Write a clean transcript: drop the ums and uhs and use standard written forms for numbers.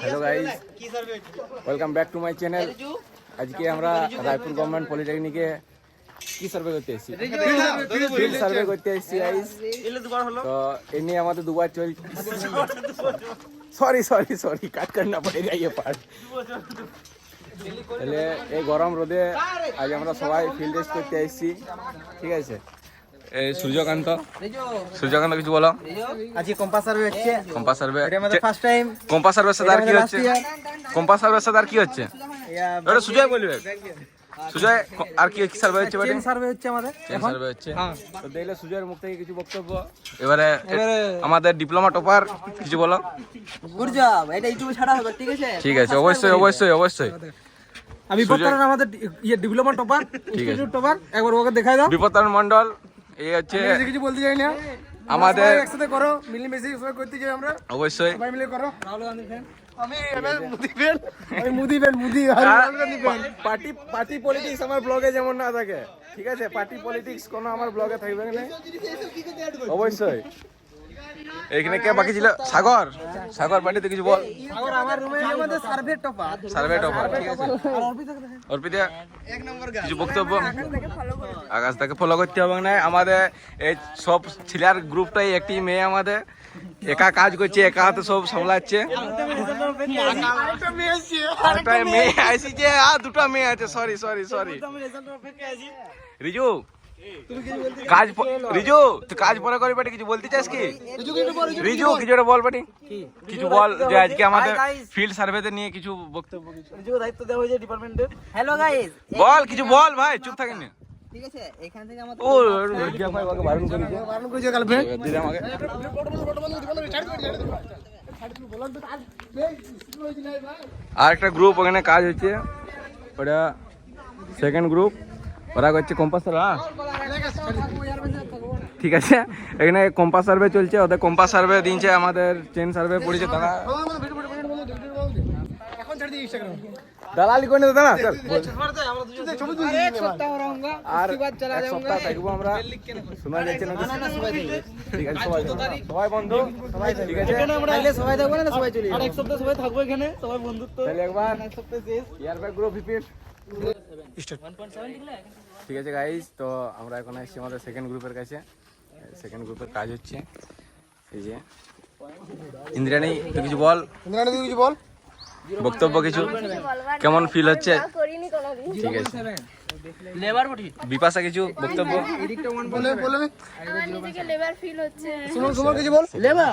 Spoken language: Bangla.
Hello guys, welcome back to my channel. আজকে আমরা রায়পুর গভর্নমেন্ট পলিটেকনিকে কি সার্ভে করতে এসেছি? ফিল্ড সার্ভে করতে এসেছি গাইস। তো এই নিয়ে আমাদের দুবার চলছে। সরি কাট করনা পড়েগা ये পার্ট। তাহলে এই গরম রোদে আজ আমরা সবাই ফিল্ড টেস্ট করতে এসেছি, ঠিক আছে? এই সূর্যকান্ত কিছু বলো। আজকে কম্পাস সার্ভে হচ্ছে। কম্পাস সার্ভে এটা আমাদের ফার্স্ট টাইম। কম্পাস সার্ভের সাথে আর কি হচ্ছে? কম্পাস সার্ভের সাথে আর কি হচ্ছে? এটা সুজয় বলবে। সুজয় আর কি সার্ভে হচ্ছে? চেন সার্ভে হচ্ছে আমাদের। চেন সার্ভে হচ্ছে। তো দেখলে সুজয়ের মুখ থেকে কিছু বক্তব্য। এবারে আমাদের ডিপ্লোমা টপার কিছু বলো। Good job. এটা ইউটিউবে ছাড়া হবে, ঠিক আছে? ঠিক আছে, অবশ্যই। আমি বিপত্তারণ আমাদের ডিপ্লোমা টপার, ইনস্টিটিউট টপার। একবার ওকে দেখাই দাও। বিপত্তারণ মন্ডল এই হচ্ছে। কিছু বলতে চাই না। আমাদের একসাথে করো, মিলেমিশে সবাই করতে চাই আমরা। অবশ্যই সবাই মিলে করো। রাহুল গান্ধী ফ্যান। আমি মুদি ফ্যান। পার্টি পলিটিক্স আমার ব্লগে যেমন না থাকে, ঠিক আছে? পার্টি পলিটিক্স কোনো আমার ব্লগে থাকবে না, অবশ্যই। এইখানে কে বাকি ছিল? সাগর পার্টিতে কিছু বল। সাগর আমার রুমে আমাদের সার্ভে টপার, ঠিক আছে। অর্পিতা এক নম্বর কিছু বক্তব্য। আকাশ তাকে ফলো করতে হবে না। আমাদের এই সব ছেলের গ্রুপটাই একটি মেয়ে, আমাদের একা কাজ করছে, একা হাতে সব সামলাচ্ছে। আরেকটা মেয়ে আসছে, আর দুটো মেয়ে আছে। সরি রিজু, তুই কাজ পরে করি বাটি, কিছু বলতে চাস কি? রিজু কিছু একটা বল বাটি, কিছু বল যে আজকে আমাদের ফিল্ড সার্ভেতে নিয়ে কিছু বক্তব্য। রিজু দায়িত্ব দেওয়া হয়েছে ডিপার্টমেন্টের। হ্যালো গাইস, বল কিছু বল ভাই, চুপ থাকেন না। ঠিক আছে? এখান থেকে আমাদের বারণ করেছে গার্লফ্রেন্ড দিলে আমাকে। আর একটা গ্রুপ ওখানে কাজ হচ্ছে, ওটা সেকেন্ড গ্রুপ, ওরা করছে কম্পাস সার্ভে। ঠিক আছে, এখানে কম্পাস সার্ভে চলছে, ওদের কম্পাস সার্ভে দিচ্ছে, আমাদের চেন সার্ভে পড়েছে। তারা দালালি করে দাদা না, চল। আর এক সপ্তাহ থাকবো আমরা, শোনা যাচ্ছে না? ঠিক আছে, সবাই বন্ধু, ঠিক আছে? সবাই থাকবো না, সবাই চলে যাবে। এক সপ্তাহ সবাই থাকবো এখানে, সবাই বন্ধুত্ব। তাহলে একবার ইয়ারব্যাগ গ্রুপ রিপিট। ঠিক আছে গাইস, তো আমরা এখন আসছি আমাদের সেকেন্ড গ্রুপের কাছে। সেকেন্ড গ্রুপের কাজ হচ্ছে এই যে। ইন্দ্রাণী তুই কিছু বল। বক্তব্য কিছু, কেমন ফিল হচ্ছে? ঠিক আছে। বিপাশা কিছু বক্তব্য। আমার নিজেকে লেবার ফিল হচ্ছে।